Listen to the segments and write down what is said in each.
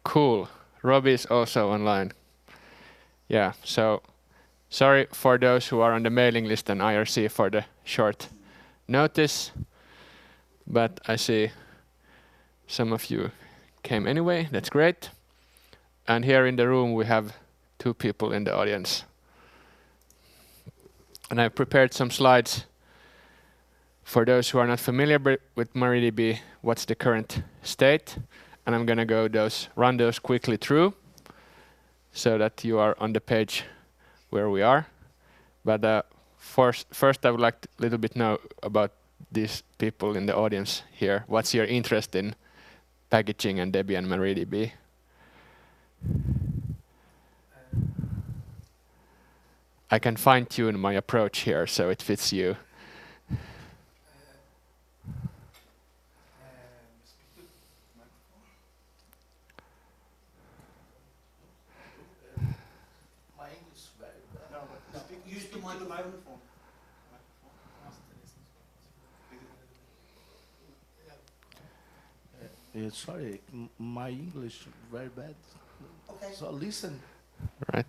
Cool. Robbie is also online. Yeah, so sorry for those who are on the mailing list and IRC for the short notice, but I see some of you came anyway. That's great. And here in the room we have 2 people in the audience. And I've prepared some slides for those who are not familiar with MariaDB, what's the current state. And I'm going to run those quickly through so that you are on the page where we are. But first I would like to a little bit know about these people in the audience here. What's your interest in packaging and Debian MariaDB? I can fine-tune my approach here so it fits you. My English is very bad. No. Use the microphone. Sorry, my English is very bad. Okay. So listen. Right.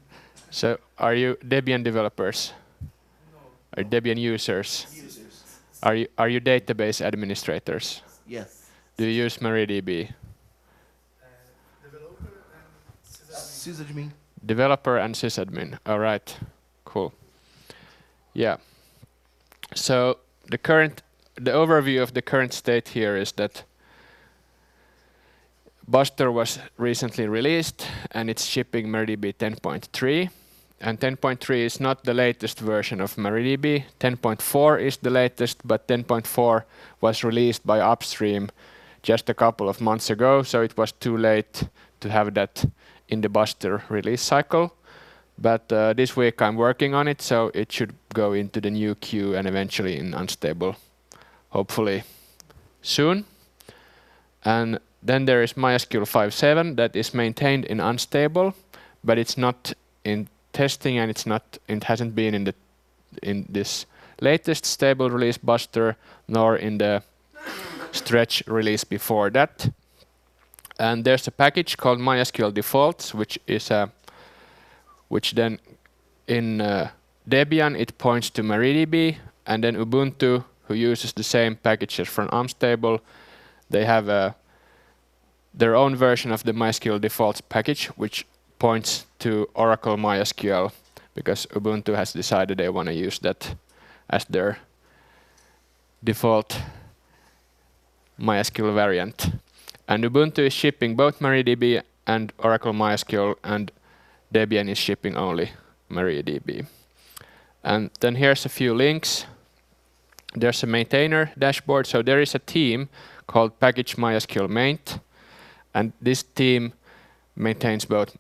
So are you Debian developers? No. Are you Debian users? Users. Are you database administrators? Yes. Do you use MariaDB? Developer and sysadmin. Developer and sysadmin. All right. Cool. Yeah. So the overview of the current state here is that Buster was recently released and it's shipping MariaDB 10.3. And 10.3 is not the latest version of MariaDB. 10.4 is the latest, but 10.4 was released by upstream just a couple of months ago, so it was too late to have that in the Buster release cycle. But this week I'm working on it, so it should go into the new queue and eventually in unstable, hopefully soon. And then there is MySQL 5.7 that is maintained in unstable, but it's not in testing and it hasn't been in this latest stable release Buster nor in the stretch release before that. And there's a package called MySQL defaults, which then in Debian it points to MariaDB, and then Ubuntu, who uses the same packages from unstable, they have their own version of the MySQL defaults package, which points to Oracle MySQL, because Ubuntu has decided they want to use that as their default MySQL variant. And Ubuntu is shipping both MariaDB and Oracle MySQL, and Debian is shipping only MariaDB. And then here's a few links. There's a maintainer dashboard, so there is a team called Package MySQL Maint, and this team maintains both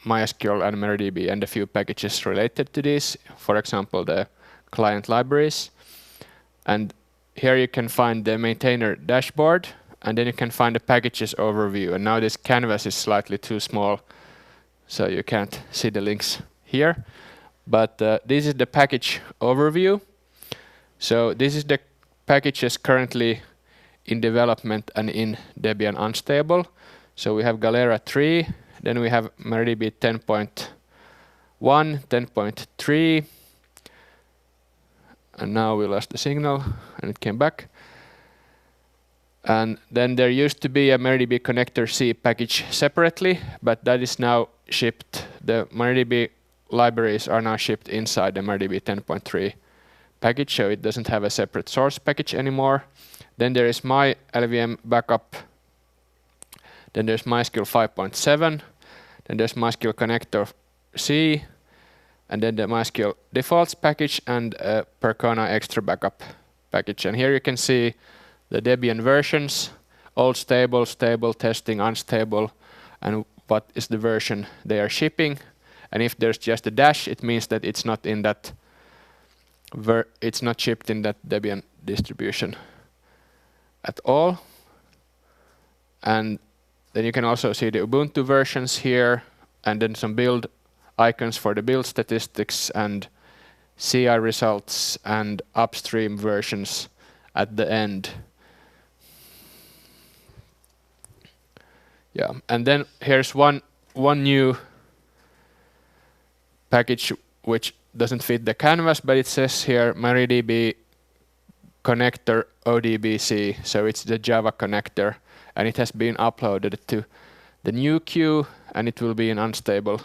MySQL and MariaDB and a few packages related to this, for example, the client libraries. And here you can find the maintainer dashboard, and then you can find the packages overview. And now this canvas is slightly too small, so you can't see the links here. But this is the package overview. So this is the packages currently in development and in Debian Unstable. So we have Galera 3, then we have MariaDB 10.1, 10.3, and now we lost the signal and it came back. And then there used to be a MariaDB connector C package separately, but that is now shipped. The MariaDB libraries are now shipped inside the MariaDB 10.3 package, so it doesn't have a separate source package anymore. Then there is my LVM backup. Then there's MySQL 5.7. Then there's MySQL connector C, and then the MySQL defaults package and a Percona extra backup package. And here you can see the Debian versions: old stable, stable, testing, unstable, and what is the version they are shipping. And if there's just a dash, it means that it's not in that it's not shipped in that Debian distribution at all. And then you can also see the Ubuntu versions here, and then some build icons for the build statistics and CI results and upstream versions at the end. Yeah, and then here's one new package which doesn't fit the canvas, but it says here MariaDB connector ODBC, so it's the Java connector, and it has been uploaded to the new queue, and it will be in unstable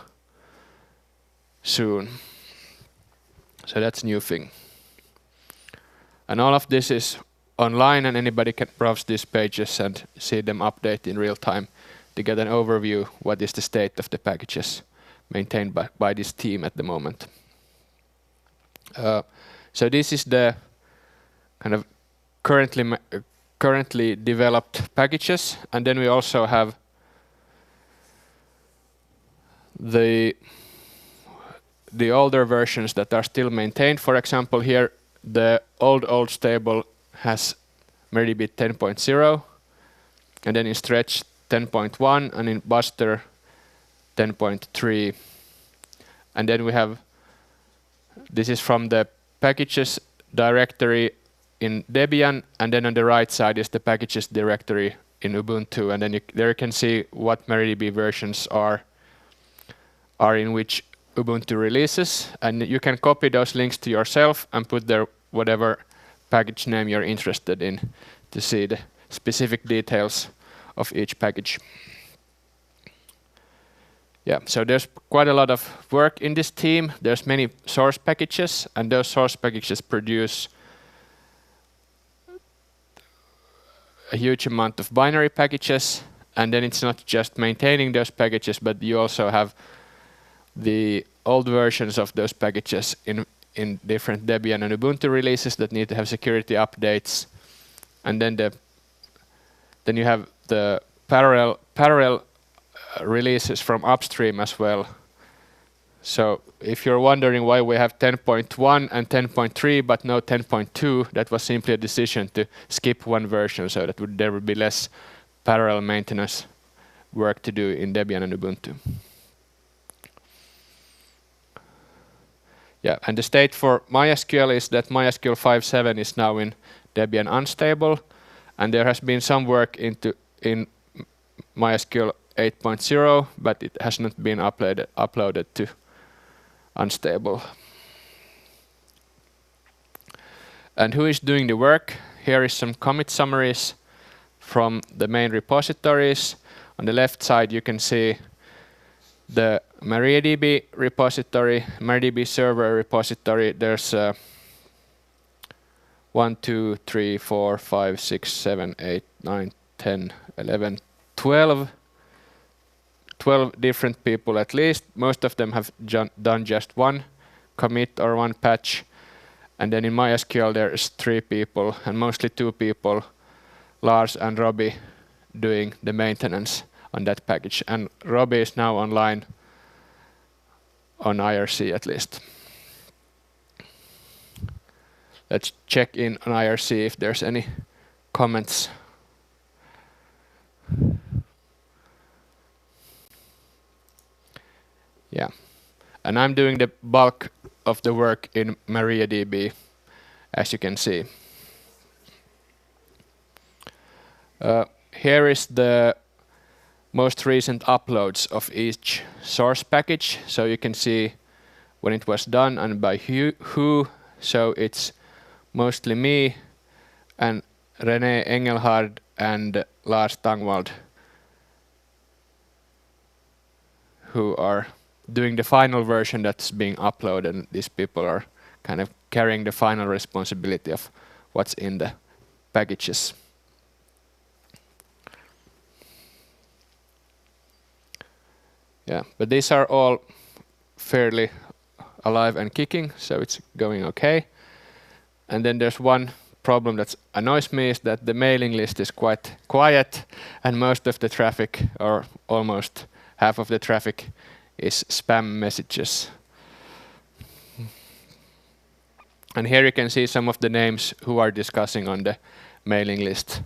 soon. So that's new thing. And all of this is online, and anybody can browse these pages and see them update in real time to get an overview what is the state of the packages maintained by this team at the moment. So this is the kind of currently developed packages, and then we also have the older versions that are still maintained. For example, here the old stable has MariaDB 10.0, and then in stretch 10.1, and in buster 10.3. And then we have, this is from the packages directory in Debian, and then on the right side is the packages directory in Ubuntu, and then there you can see what MariaDB versions are in which Ubuntu releases, and you can copy those links to yourself and put there whatever package name you're interested in to see the specific details of each package. Yeah, so there's quite a lot of work in this team. There's many source packages, and those source packages produce a huge amount of binary packages, and then it's not just maintaining those packages, but you also have the old versions of those packages in different Debian and Ubuntu releases that need to have security updates, and then you have the parallel releases from upstream as well. So if you're wondering why we have 10.1 and 10.3 but no 10.2, that was simply a decision to skip one version so that there would be less parallel maintenance work to do in Debian and Ubuntu. Yeah, and the state for MySQL is that MySQL 5.7 is now in Debian unstable, and there has been some work in MySQL 8.0, but it has not been uploaded to unstable. And who is doing the work? Here is some commit summaries from the main repositories. On the left side you can see the MariaDB repository, MariaDB server repository. There's 1, 2, 3, 4, 5, 6, 7, 8, 9, 10, 11, 12 different people at least. Most of them have done just one commit or one patch. And then in MySQL there's 3 people, and mostly 2 people, Lars and Robbie, doing the maintenance on that package. And Robbie is now online on IRC at least. Let's check in on IRC if there's any comments. Yeah, and I'm doing the bulk of the work in MariaDB, as you can see. Here is the most recent uploads of each source package, so you can see when it was done and by who. So it's mostly me and René Engelhard and Lars Tangwald who are doing the final version that's being uploaded, and these people are kind of carrying the final responsibility of what's in the packages. Yeah, but these are all fairly alive and kicking, so it's going okay. And then there's one problem that annoys me, is that the mailing list is quite quiet, and most of the traffic, or almost half of the traffic, is spam messages. And here you can see some of the names who are discussing on the mailing list.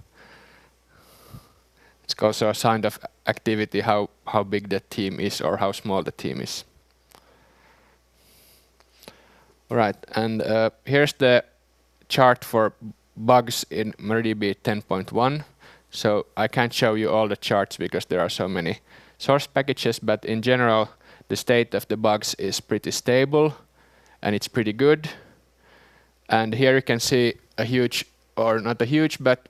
It's also a sign of activity, how big the team is or how small the team is. All right, and here's the chart for bugs in MariaDB 10.1. So I can't show you all the charts because there are so many source packages, but in general, the state of the bugs is pretty stable and it's pretty good. And here you can see a huge, or not a huge, but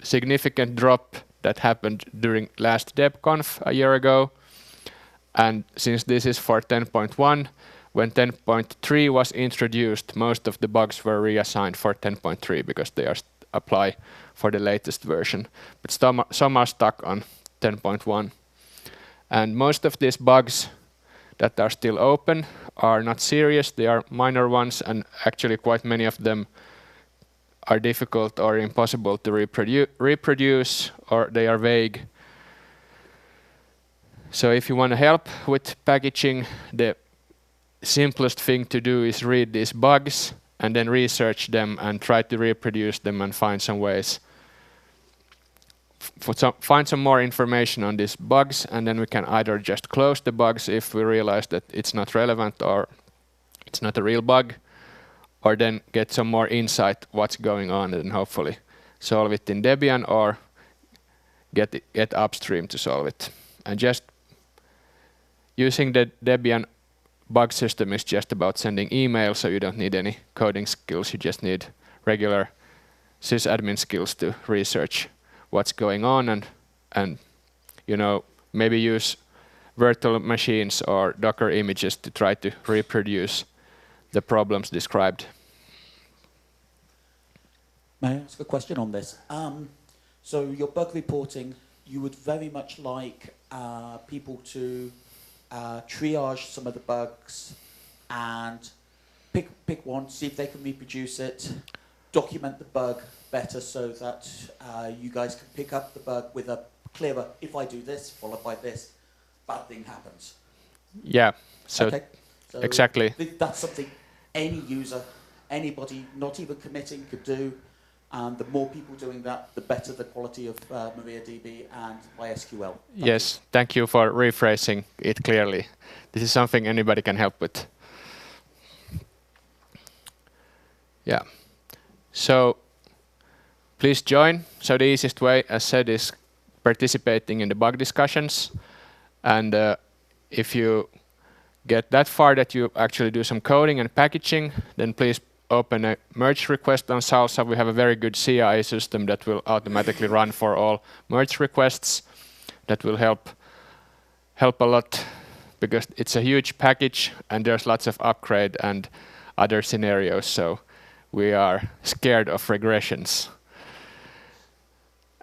significant drop that happened during last DebConf a year ago. And since this is for 10.1, when 10.3 was introduced, most of the bugs were reassigned for 10.3 because they apply for the latest version. But some are stuck on 10.1. And most of these bugs that are still open are not serious. They are minor ones, and actually quite many of them are difficult or impossible to reproduce, or they are vague. So if you want to help with packaging, the simplest thing to do is read these bugs and then research them and try to reproduce them and find some ways. Find some more information on these bugs, and then we can either just close the bugs if we realize that it's not relevant or it's not a real bug, or then get some more insight what's going on and hopefully solve it in Debian or get upstream to solve it. And just using the Debian bug system is just about sending email, so you don't need any coding skills. You just need regular sysadmin skills to research what's going on and you know, maybe use virtual machines or Docker images to try to reproduce the problems described. May I ask a question on this? So your bug reporting, you would very much like people to triage some of the bugs and pick one, see if they can reproduce it, document the bug better so that you guys can pick up the bug with a clearer, if I do this, followed by this, bad thing happens. Yeah, so, okay. So exactly. That's something any user, anybody, not even committing, could do. And the more people doing that, the better the quality of MariaDB and MySQL. Yes, thank you for rephrasing it clearly. This is something anybody can help with. Yeah. So please join. So the easiest way, as said, is participating in the bug discussions. And if you get that far that you actually do some coding and packaging, then please open a merge request on Sala. We have a very good CI system that will automatically run for all merge requests. That will help a lot because it's a huge package and there's lots of upgrade and other scenarios. So we are scared of regressions.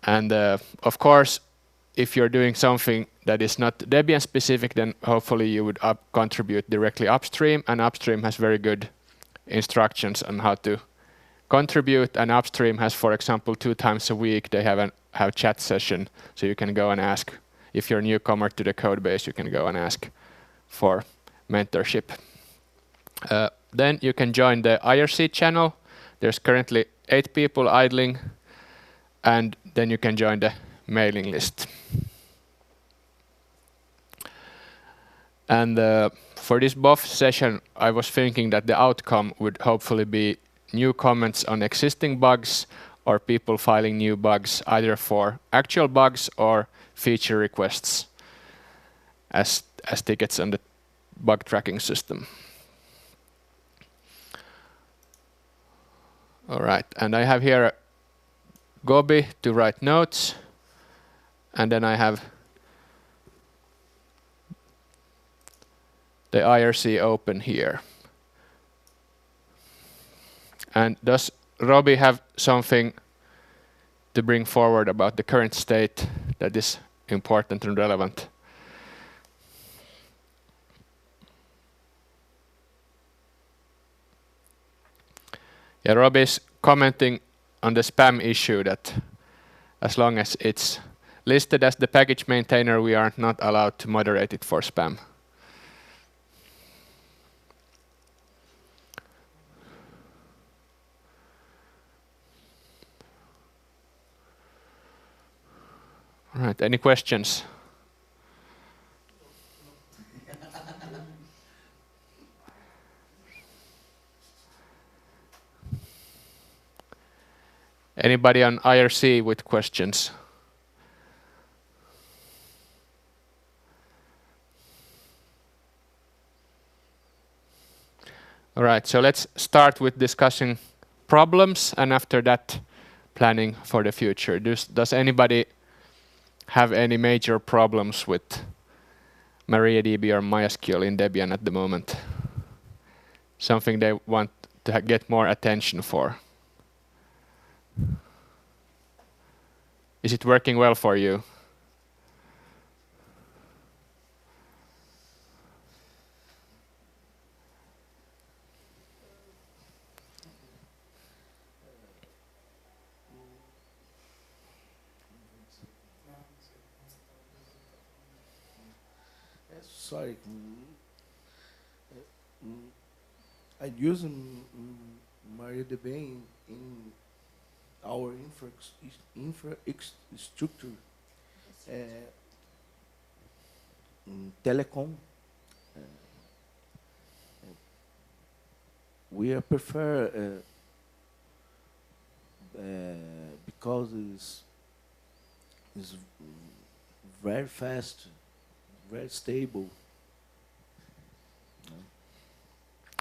And of course, if you're doing something that is not Debian specific, then hopefully you would contribute directly upstream, and upstream has very good instructions on how to contribute, and upstream has, for example, 2 times a week they have a chat session, so you can go and ask. If you're a newcomer to the code base, you can go and ask for mentorship. Then you can join the IRC channel. There's currently 8 people idling, and then you can join the mailing list. And for this BoF session, I was thinking that the outcome would hopefully be new comments on existing bugs or people filing new bugs, either for actual bugs or feature requests as tickets on the bug tracking system. All right, and I have here a Gobi to write notes, and then I have the IRC open here. And does Robbie have something to bring forward about the current state that is important and relevant? Yeah, Robbie is commenting on the spam issue, that as long as it's listed as the package maintainer, we are not allowed to moderate it for spam. All right, any questions? Anybody on IRC with questions? All right, so let's start with discussing problems, and after that, planning for the future. Does anybody have any major problems with MariaDB or MySQL in Debian at the moment? Something they want to get more attention for? Is it working well for you? Sorry. I use MariaDB in our infrastructure. In telecom, we prefer because it's very fast, very stable.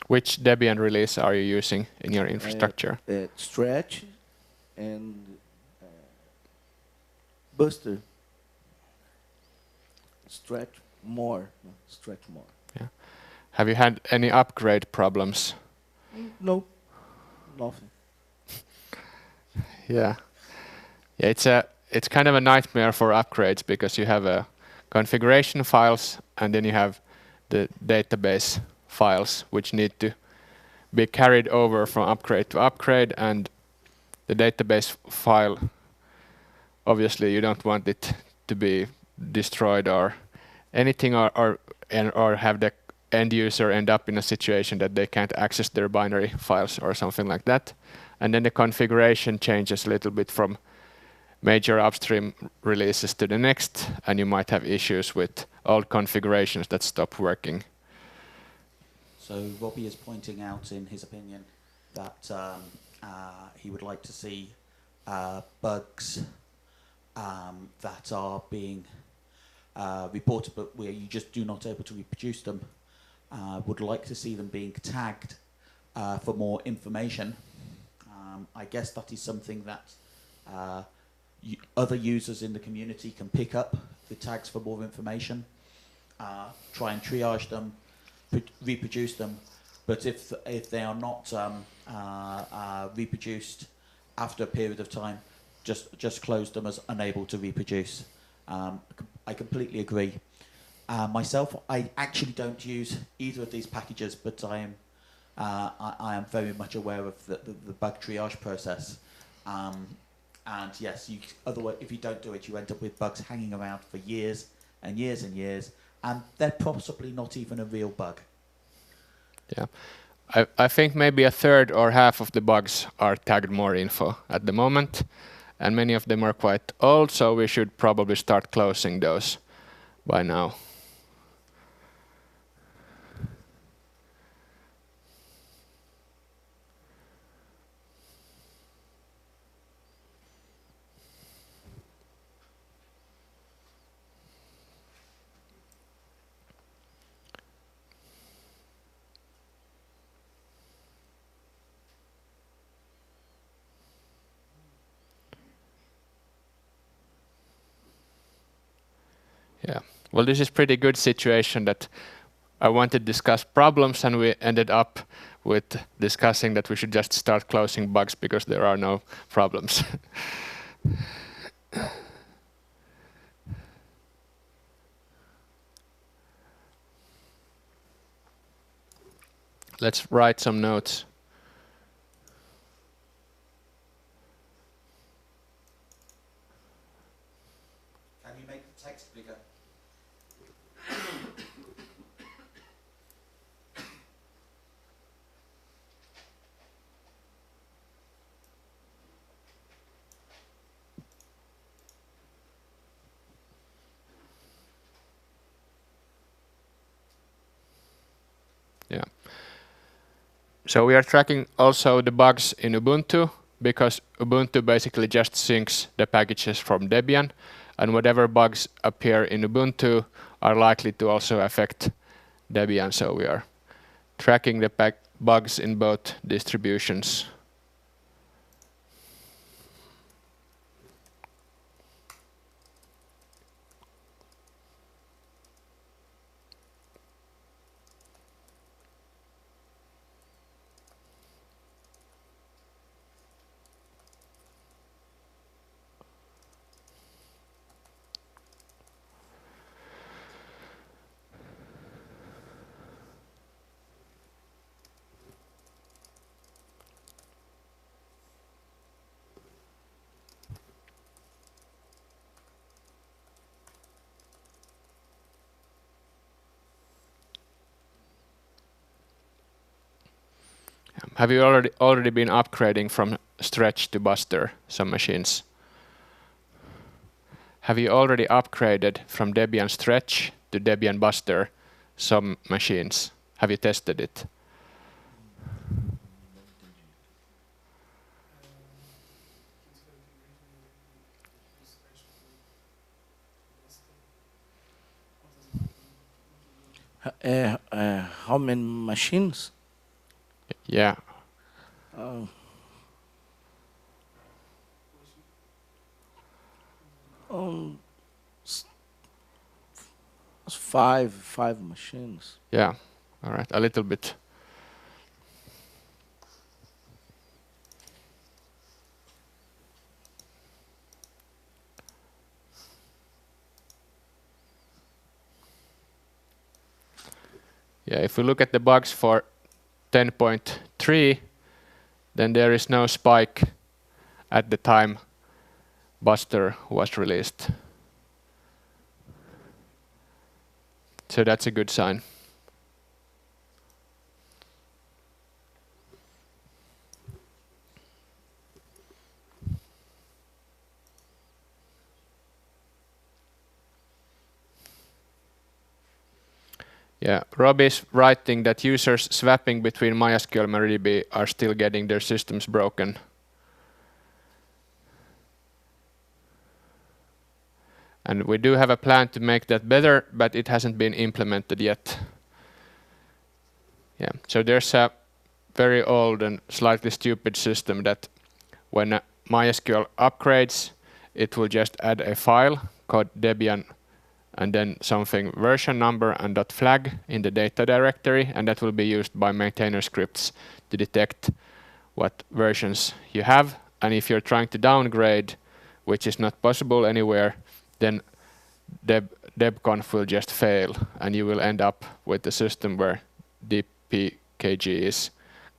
Which Debian release are you using in your infrastructure? Stretch and Buster. Stretch more. Yeah. Have you had any upgrade problems? No, nothing. Yeah. It's kind of a nightmare for upgrades because you have configuration files and then you have the database files which need to be carried over from upgrade to upgrade, and the database file, obviously you don't want it to be destroyed or anything, or have the end user end up in a situation that they can't access their binary files or something like that. And then the configuration changes a little bit from major upstream releases to the next, and you might have issues with old configurations that stop working. So Robbie is pointing out in his opinion that he would like to see bugs that are being reported but where you just do not able to reproduce them. Would like to see them being tagged for more information. I guess that is something that other users in the community can pick up the tags for more information, try and triage them, reproduce them, but if they are not reproduced after a period of time, just close them as unable to reproduce. I completely agree. Myself, I actually don't use either of these packages, but I am very much aware of the bug triage process. And yes, otherwise, if you don't do it, you end up with bugs hanging around for years and years and years, and they're possibly not even a real bug. Yeah, I think maybe a third or half of the bugs are tagged more info at the moment, and many of them are quite old, so we should probably start closing those by now. Yeah, well, this is pretty good situation that I wanted to discuss problems, and we ended up with discussing that we should just start closing bugs because there are no problems. Let's write some notes. Can you make the text bigger? Yeah. So we are tracking also the bugs in Ubuntu, because Ubuntu basically just syncs the packages from Debian, and whatever bugs appear in Ubuntu are likely to also affect Debian. So we are tracking bugs in both distributions. Have you already been upgrading from Stretch to Buster some machines? Have you already upgraded from Debian Stretch to Debian Buster some machines? Have you tested it? How many machines? Yeah. Five machines. Yeah. All right. A little bit. Yeah, if we look at the bugs for 10.3, then there is no spike at the time Buster was released. So that's a good sign. Yeah, Rob is writing that users swapping between MySQL and MariaDB are still getting their systems broken. And we do have a plan to make that better, but it hasn't been implemented yet. Yeah, so there's a very old and slightly stupid system that when MySQL upgrades, it will just add a file called Debian and then something version number and .flag in the data directory, and that will be used by maintainer scripts to detect what versions you have. And if you're trying to downgrade, which is not possible anywhere, then DebConf will just fail, and you will end up with a system where DPKG is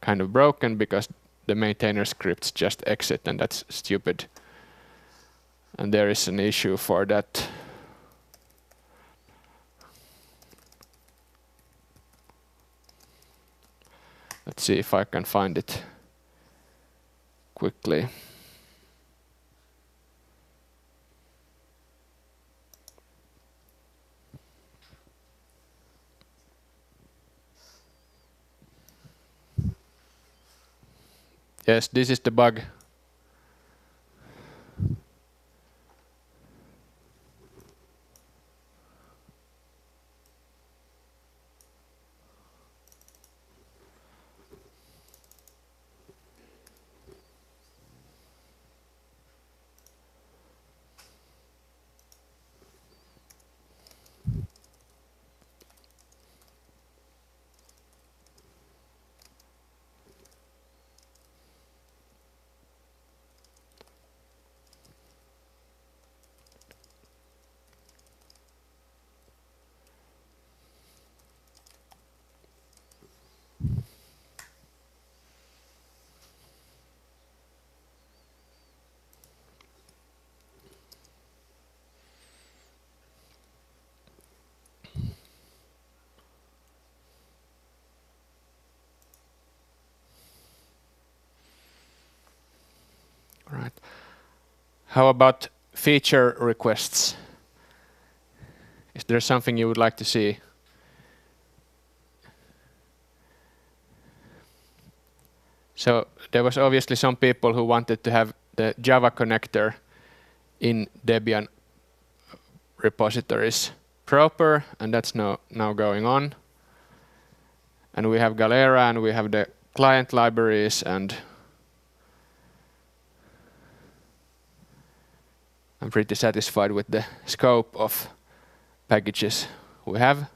kind of broken because the maintainer scripts just exit, and that's stupid. And there is an issue for that. Let's see if I can find it quickly. Yes, this is the bug. All right. How about feature requests? Is there something you would like to see? So there was obviously some people who wanted to have the Java connector in Debian repositories proper, and that's now going on. And we have Galera, and we have the client libraries, and I'm pretty satisfied with the scope of packages we have.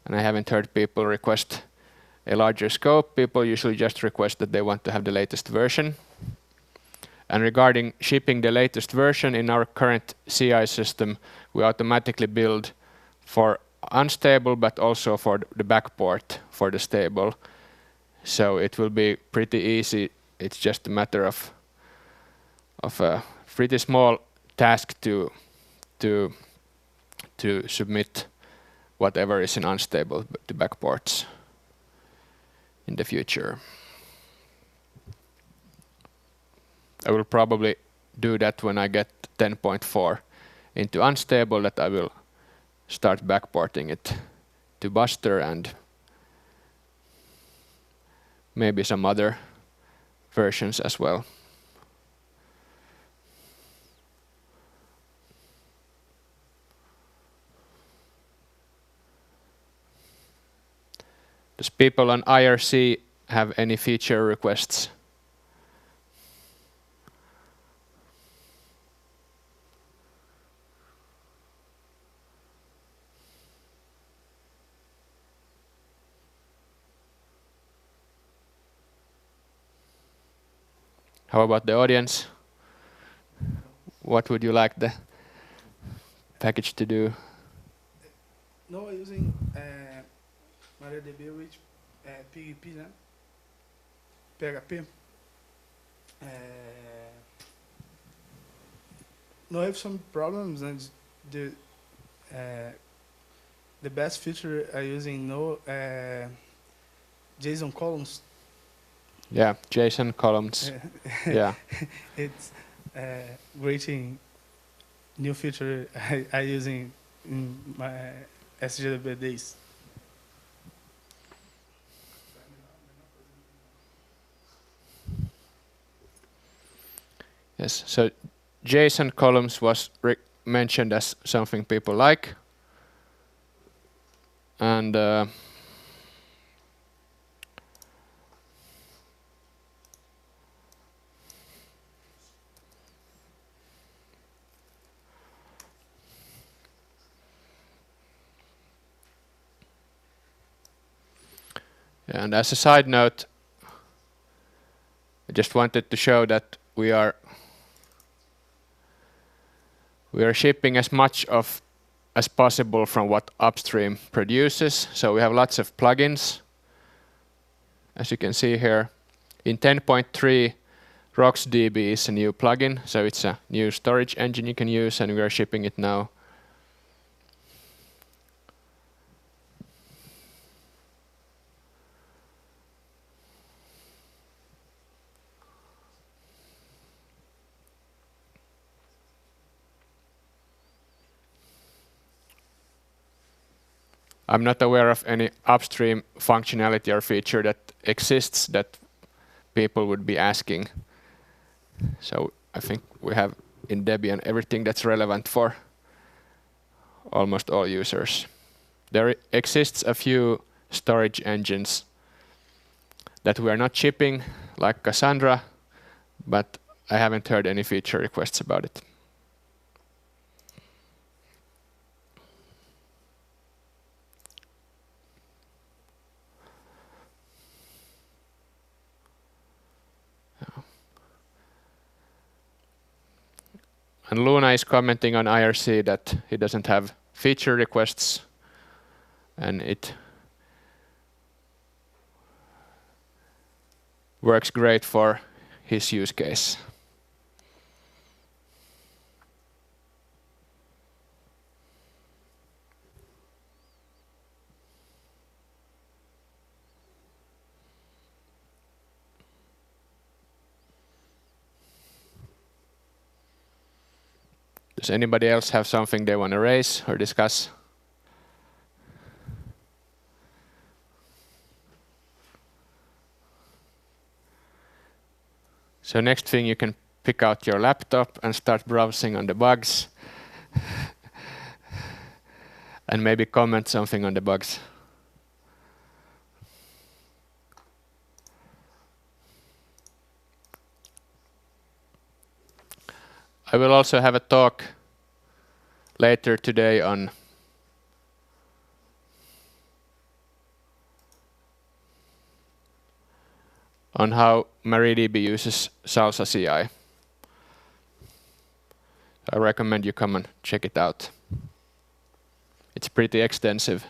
And I haven't heard people request a larger scope. People usually just request that they want to have the latest version. And regarding shipping the latest version, in our current CI system, we automatically build for unstable, but also for the backport for the stable. So it will be pretty easy. It's just a matter of a pretty small task to submit whatever is in unstable to backports in the future. I will probably do that when I get 10.4 into unstable, that I will start backporting it to Buster and maybe some other versions as well. Does people on IRC have any feature requests? How about the audience? What would you like the package to do? No, using MariaDB with PHP, né? PHP. No, I have some problems, and the best feature I using JSON columns. Yeah, JSON columns. Yeah. It's great new feature I using in my SGDB days. Yes, so JSON columns was mentioned as something people like. And and as a side note, I just wanted to show that we are shipping as much as possible from what upstream produces. So we have lots of plugins, as you can see here. In 10.3, RocksDB is a new plugin, so it's a new storage engine you can use, and we are shipping it now. I'm not aware of any upstream functionality or feature that exists that people would be asking. So I think we have in Debian everything that's relevant for almost all users. There exists a few storage engines that we are not shipping, like Cassandra, but I haven't heard any feature requests about it. And Luna is commenting on IRC that he doesn't have feature requests, and it works great for his use case. Does anybody else have something they want to raise or discuss? So next thing, you can pick out your laptop and start browsing on the bugs and maybe comment something on the bugs. I will also have a talk later today on how MariaDB uses Salsa CI. I recommend you come and check it out. It's pretty extensive.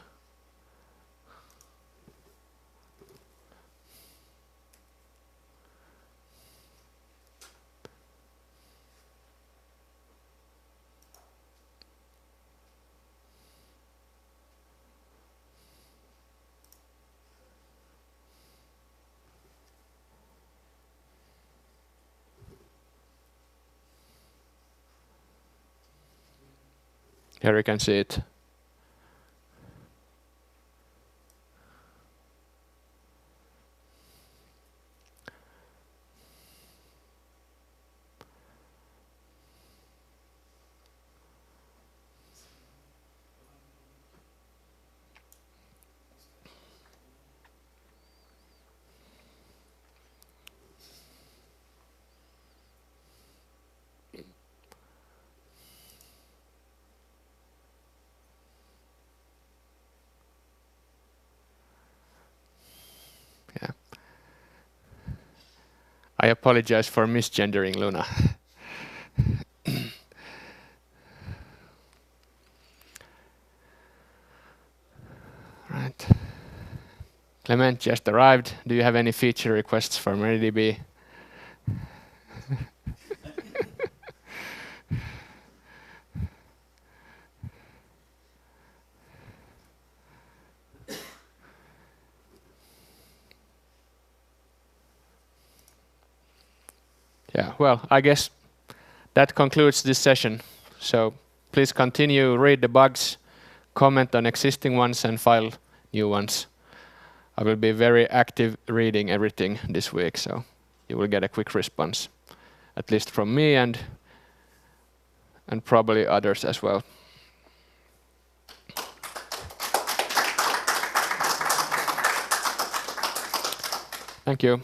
Here you can see it. Yeah. I apologize for misgendering Luna. Right. Clement just arrived. Do you have any feature requests for MariaDB? Yeah, well, I guess that concludes this session. So please continue, read the bugs, comment on existing ones, and file new ones. I will be very active reading everything this week, so you will get a quick response, at least from me and probably others as well. Thank you.